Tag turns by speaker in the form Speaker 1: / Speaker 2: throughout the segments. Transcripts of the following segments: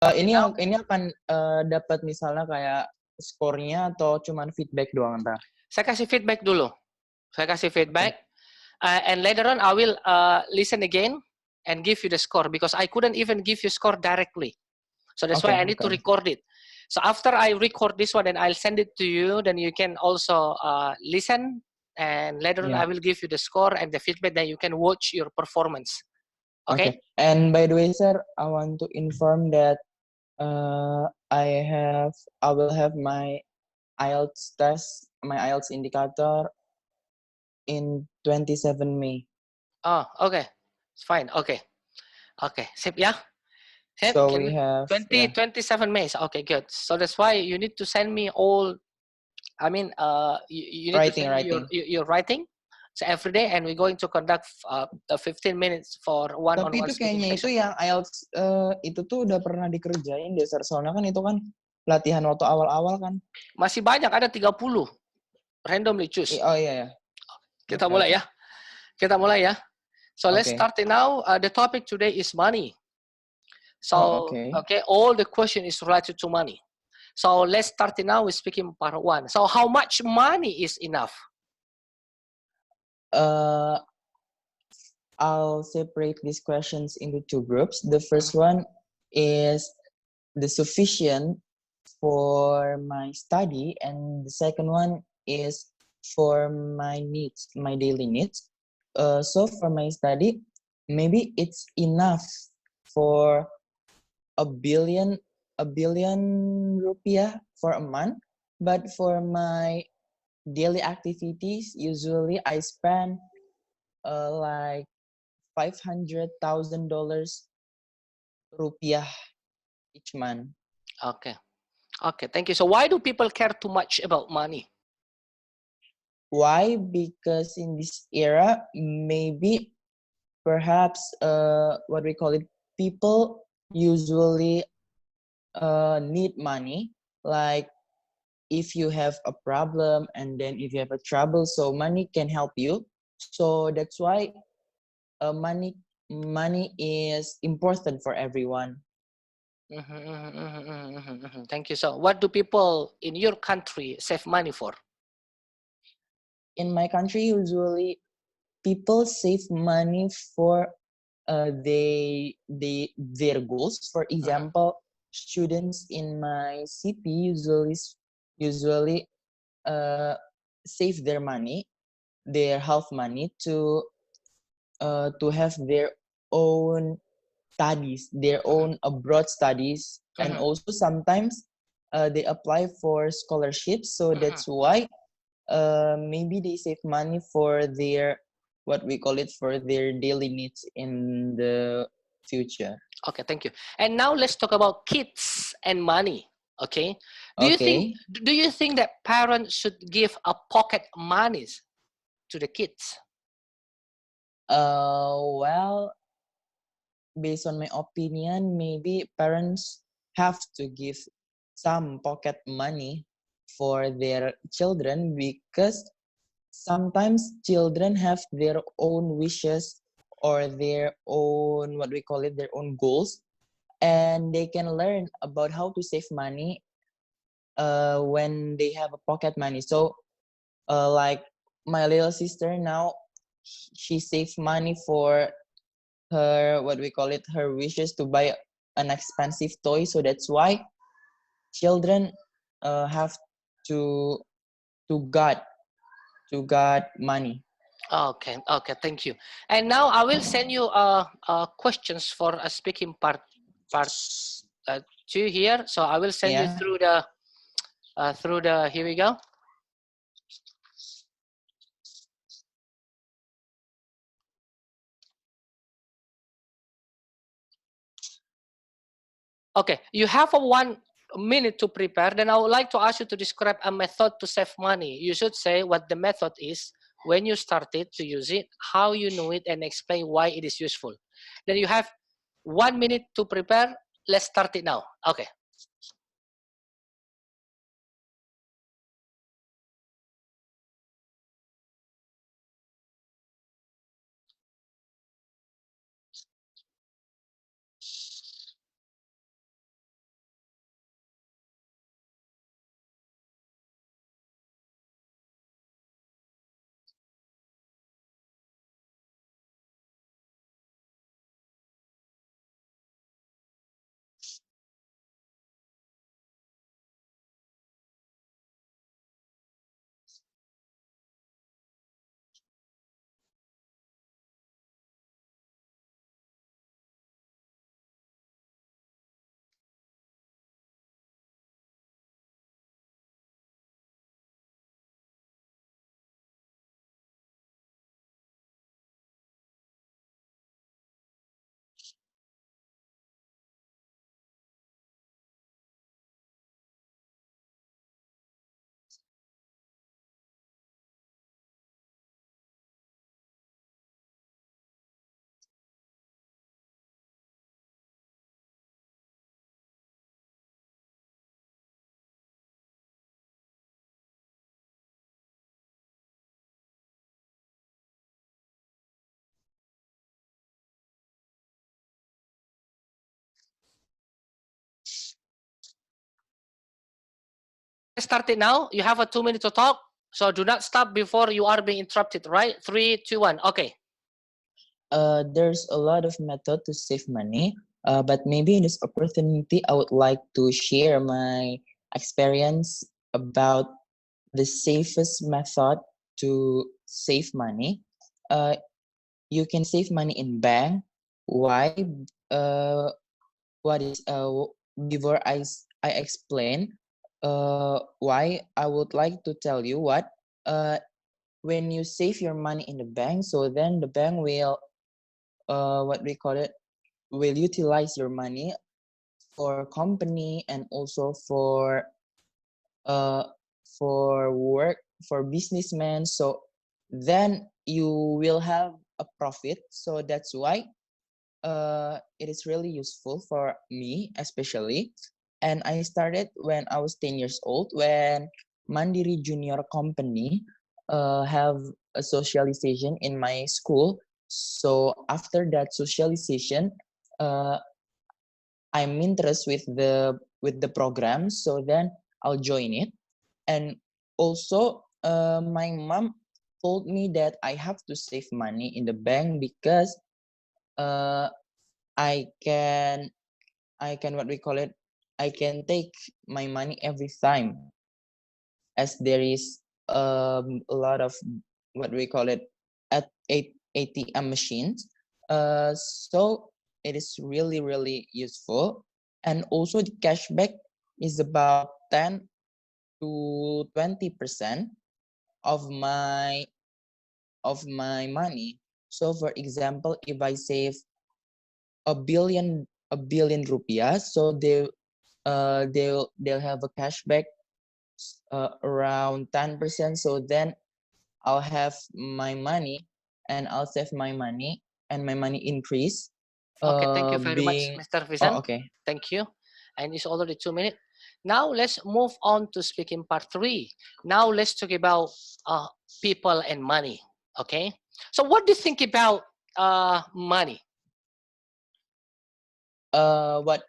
Speaker 1: Starting
Speaker 2: Ini
Speaker 1: now.
Speaker 2: ini akan dapat misalnya kayak skornya atau cuman feedback doang, Tah?
Speaker 1: Saya kasih feedback dulu. Saya kasih feedback. And later on, I will listen again and give you the score because I couldn't even give you score directly. So that's why I need to record it. So after I record this one, then I'll send it to you. Then you can also listen, and later on I will give you the score and the feedback. Then you can watch your performance. Okay.
Speaker 2: And by the way, sir, I want to inform that I will have my IELTS test, my IELTS indicator in 27 May.
Speaker 1: Oh, okay. It's fine. Okay. Okay. Sip, yeah. Sip.
Speaker 2: So we have
Speaker 1: 27 May. Okay, good. So that's why you need to send me all. I mean, you need to send me your writing. So every day, and we're going to conduct 15 minutes for one-on-one
Speaker 2: Tapi itu
Speaker 1: speaking
Speaker 2: kayaknya
Speaker 1: session.
Speaker 2: itu yang IELTS itu tuh udah pernah dikerjain deh, sir. Soalnya kan itu kan latihan waktu awal-awal kan.
Speaker 1: Masih banyak, ada 30. Randomly choose.
Speaker 2: Oh iya ya.
Speaker 1: Kita mulai ya. Kita mulai ya. So let's start it now. The topic today is money. So okay, all the question is related to money. So let's start it now with speaking part 1. So how much money is enough?
Speaker 2: I'll separate these questions into 2 groups. The first one is the sufficient for my study, and the second one is for my needs, my daily needs. So for my study, maybe it's enough for a billion rupiah for a month, but for my daily activities, usually I spend like $500,000 rupiah each month.
Speaker 1: Okay. Okay, thank you. So why do people care too much about money?
Speaker 2: Why? Because in this era, maybe perhaps what we call it, people usually need money. Like if you have a problem and then if you have a trouble, so money can help you. So that's why money is important for everyone.
Speaker 1: Thank you. So what do people in your country save money for?
Speaker 2: In my country, usually people save money for their goals. For example, students in my city usually save their money, their half money to have their own studies, their own abroad studies, and also sometimes they apply for scholarships. So that's why maybe they save money for their, what we call it, for their daily needs in the future.
Speaker 1: Okay, thank you. And now let's talk about kids and money. Okay. Do you think that parents should give a pocket money to the kids?
Speaker 2: Well, based on my opinion, maybe parents have to give some pocket money for their children, because sometimes children have their own wishes or their own, what we call it, their own goals, and they can learn about how to save money when they have a pocket money. So like my little sister now, she saves money for her, what we call it, her wishes to buy an expensive toy. So that's why children have to got money.
Speaker 1: Okay, okay, thank you. And now I will send you questions for a speaking part 2 here. So I will send you through the here we go. Okay, you have 1 minute to prepare. Then I would like to ask you to describe a method to save money. You should say what the method is, when you started to use it, how you know it, and explain why it is useful. Then you have 1 minute to prepare. Let's start it now. Okay. start it now. You have a 2 minutes to talk. So do not stop before you are being interrupted, right? 3, 2, 1. Okay.
Speaker 2: There's a lot of method to save money, but maybe in this opportunity, I would like to share my experience about the safest method to save money. Uh, you can save money in bank. Why? Uh, what is before I explain why, I would like to tell you what when you save your money in the bank, so then the bank will what we call it, will utilize your money for company and also uh for work, for businessmen. So then you will have a profit. So that's why it is really useful for me, especially. And I started when I was 10 years old, when Mandiri Junior Company have a socialization in my school. So after that socialization, uh, I'm interested with the program. So then I'll join it. And also, my mom told me that I have to save money in the bank because uh, I can what we call it, I can take my money every time, as there is a lot of what we call it at ATM machines. So it is really useful, and also the cashback is about 10 to 20% of my money. So for example, if I save a billion rupiah, so they'll have a cashback around 10%. So then I'll have my money and I'll save my money and my money increase.
Speaker 1: Okay, thank you very much,
Speaker 2: Being
Speaker 1: Mr.
Speaker 2: Oh,
Speaker 1: Visan.
Speaker 2: okay.
Speaker 1: Thank you. And it's already 2 minutes. Now let's move on to speaking part 3. Now let's talk about people and money. Okay. So what do you think about money?
Speaker 2: What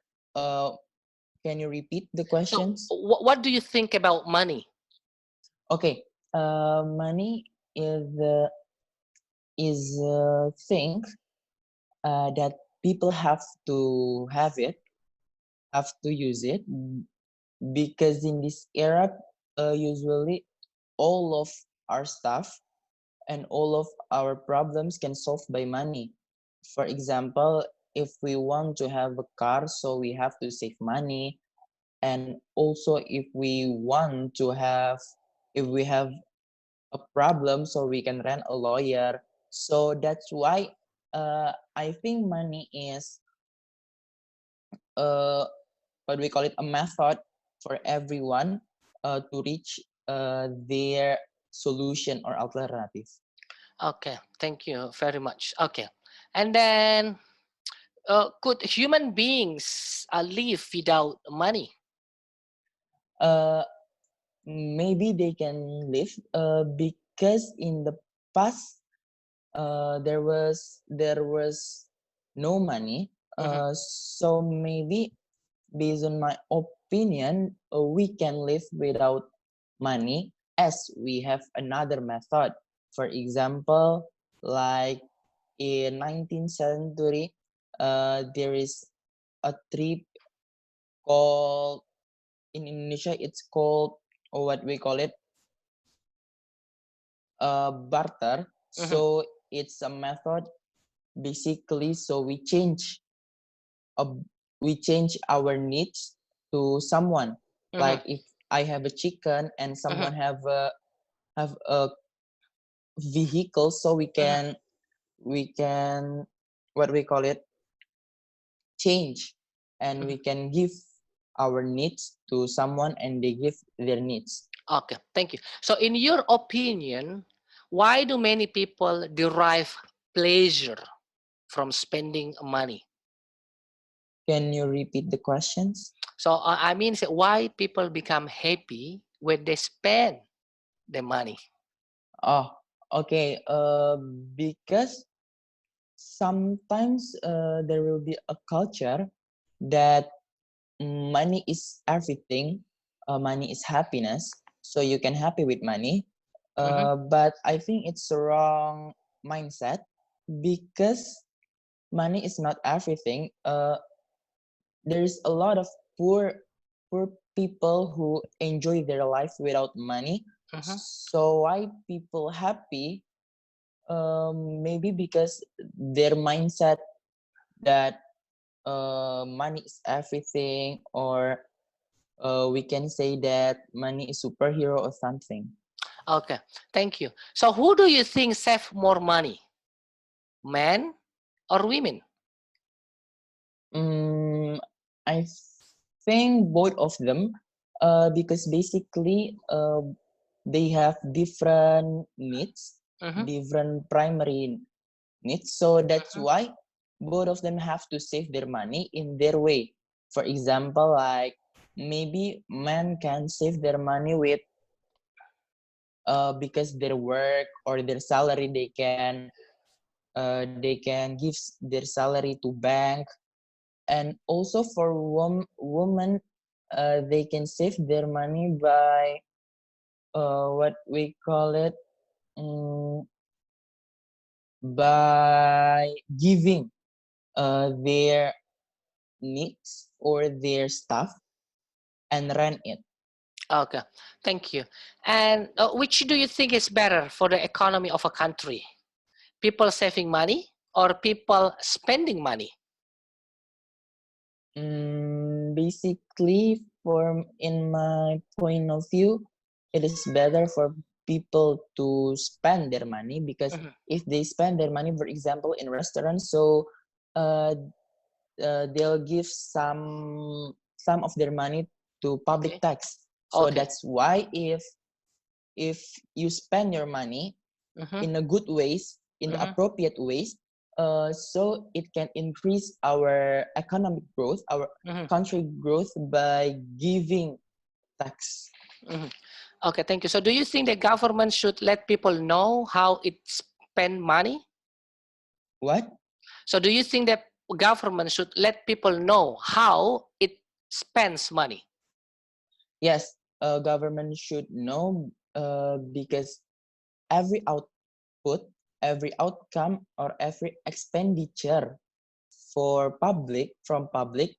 Speaker 2: can you repeat the
Speaker 1: So
Speaker 2: questions?
Speaker 1: what do you think about money?
Speaker 2: Okay. Money is a thing that people have to have it, have to use it, because in this era, usually all of our stuff and all of our problems can solve by money. For example, if we want to have a car, so we have to save money. And also if we have a problem, so we can rent a lawyer. So that's why I think money is uh, what we call it, a method for everyone to reach their solution or alternative.
Speaker 1: Okay, thank you very much. Okay, and then could human beings live without money?
Speaker 2: Uh, Maybe they can live because in the past there was no money.
Speaker 1: Mhm.
Speaker 2: So maybe, based on my opinion, we can live without money, as we have another method. For example, like in 19th century, there is a trip called, in Indonesia it's called, or what we call it, barter.
Speaker 1: Mhm.
Speaker 2: So it's a method, basically. So a, we change our needs to someone.
Speaker 1: Mhm.
Speaker 2: Like if I have a chicken and
Speaker 1: Mhm.
Speaker 2: someone have a vehicle, so we
Speaker 1: Mhm.
Speaker 2: can we can what we call it, change, and
Speaker 1: Mhm.
Speaker 2: we can give our needs to someone and they give their needs.
Speaker 1: Okay, thank you. So, in your opinion, why do many people derive pleasure from spending money?
Speaker 2: Can you repeat the questions?
Speaker 1: So, I mean, why people become happy when they spend the money?
Speaker 2: Oh, okay. Because sometimes there will be a culture that money is everything. money is happiness, so you can happy with money.
Speaker 1: Mm-hmm.
Speaker 2: But I think it's a wrong mindset because money is not everything. There's a lot of poor people who enjoy their life without money.
Speaker 1: Mm-hmm.
Speaker 2: So why people happy? Maybe because their mindset that money is everything, or we can say that money is superhero or something.
Speaker 1: Okay, thank you. So who do you think save more money, men or women?
Speaker 2: Mm, I think both of them, because basically they have different needs,
Speaker 1: Mm-hmm.
Speaker 2: different primary needs. So that's
Speaker 1: Mm-hmm.
Speaker 2: why both of them have to save their money in their way. For example, like maybe men can save their money with because their work or their salary they can give their salary to bank. And also for women, they can save their money by what we call it, um, by giving their needs or their stuff and rent it.
Speaker 1: Okay, thank you. And which do you think is better for the economy of a country? People saving money or people spending money?
Speaker 2: Basically, in my point of view, it is better for people to spend their money, because
Speaker 1: Mm-hmm.
Speaker 2: if they spend their money, for example, in restaurants, so uh, they'll give some of their money to public
Speaker 1: Okay,
Speaker 2: tax. So
Speaker 1: okay.
Speaker 2: that's why if you spend your money
Speaker 1: Mm-hmm.
Speaker 2: in a good ways, in the
Speaker 1: Mm-hmm.
Speaker 2: appropriate ways, so it can increase our economic growth, our
Speaker 1: Mm-hmm.
Speaker 2: country growth by giving tax.
Speaker 1: Mm-hmm. Okay, thank you. So do you think the government should let people know how it spend money?
Speaker 2: What?
Speaker 1: So do you think that government should let people know how it spends money?
Speaker 2: Yes, government should know, because every output, every outcome, or every expenditure for public from public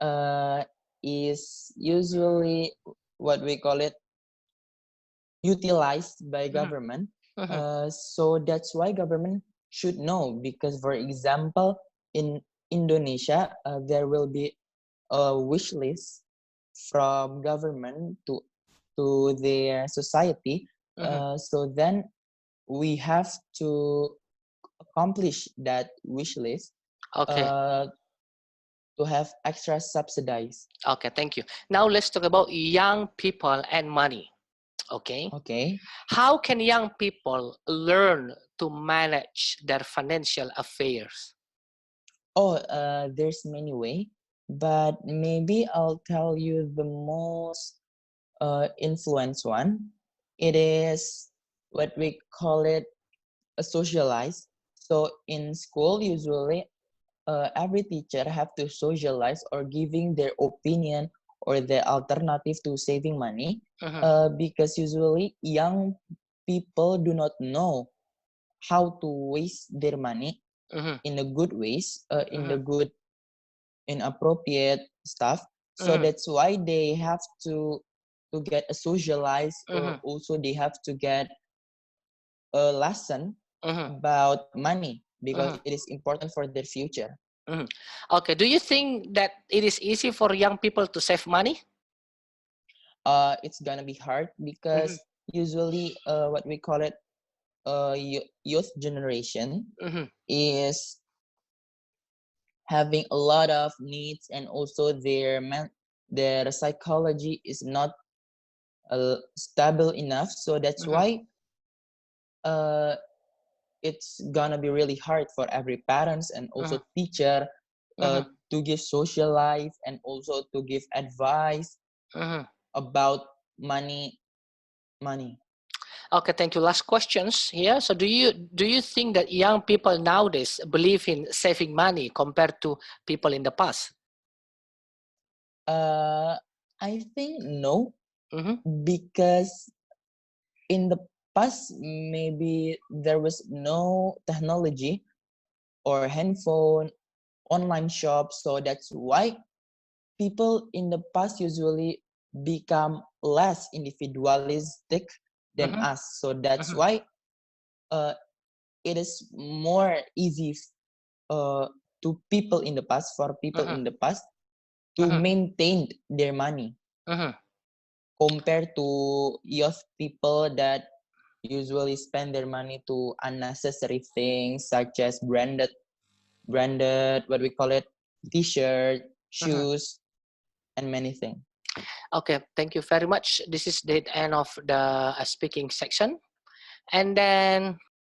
Speaker 2: uh, is usually what we call it utilized by
Speaker 1: Mm-hmm.
Speaker 2: government.
Speaker 1: Mm-hmm.
Speaker 2: So that's why government should know, because for example in Indonesia, there will be a wish list from government to their society.
Speaker 1: Mm-hmm.
Speaker 2: So then we have to accomplish that wish list
Speaker 1: Okay.
Speaker 2: uh, to have extra subsidies.
Speaker 1: Okay, thank you. Now let's talk about young people and money. Okay.
Speaker 2: Okay.
Speaker 1: How can young people learn to manage their financial affairs?
Speaker 2: Oh, there's many way, but maybe I'll tell you the most influence one. It is what we call it a socialize. So in school, usually every teacher have to socialize or giving their opinion or their alternative to saving money,
Speaker 1: Mm-hmm.
Speaker 2: because usually young people do not know how to waste their money
Speaker 1: Mm-hmm.
Speaker 2: in the good ways, in
Speaker 1: Mm-hmm.
Speaker 2: the good inappropriate stuff. So
Speaker 1: Mm-hmm.
Speaker 2: that's why they have to get a socialize, or
Speaker 1: Mm-hmm.
Speaker 2: also they have to get a lesson
Speaker 1: Mm-hmm.
Speaker 2: about money, because
Speaker 1: Mm-hmm.
Speaker 2: it is important for their future.
Speaker 1: Mm-hmm. Okay. Do you think that it is easy for young people to save money?
Speaker 2: It's gonna be hard
Speaker 1: Mm-hmm.
Speaker 2: because usually what we call it youth generation
Speaker 1: Mm-hmm.
Speaker 2: is having a lot of needs, and also their psychology is not stable enough. So that's
Speaker 1: Mm-hmm.
Speaker 2: why uh, it's gonna be really hard for every parents and also
Speaker 1: Mm-hmm.
Speaker 2: teacher
Speaker 1: Mm-hmm.
Speaker 2: to give social life and also to give advice
Speaker 1: Mm-hmm.
Speaker 2: about money.
Speaker 1: Okay, thank you. Last questions here. So do you think that young people nowadays believe in saving money compared to people in the past?
Speaker 2: uh I think no, because in the past maybe there was no technology or handphone, online shop, so that's why people in the past usually become less individualistic than us. So that's why it is more easy to people in the past, for people in the past, to maintain their money compared to youth people that usually spend their money to unnecessary things such as branded what we call it, t-shirt, shoes, and many things.
Speaker 1: Okay, thank you very much. This is the end of the speaking section. And then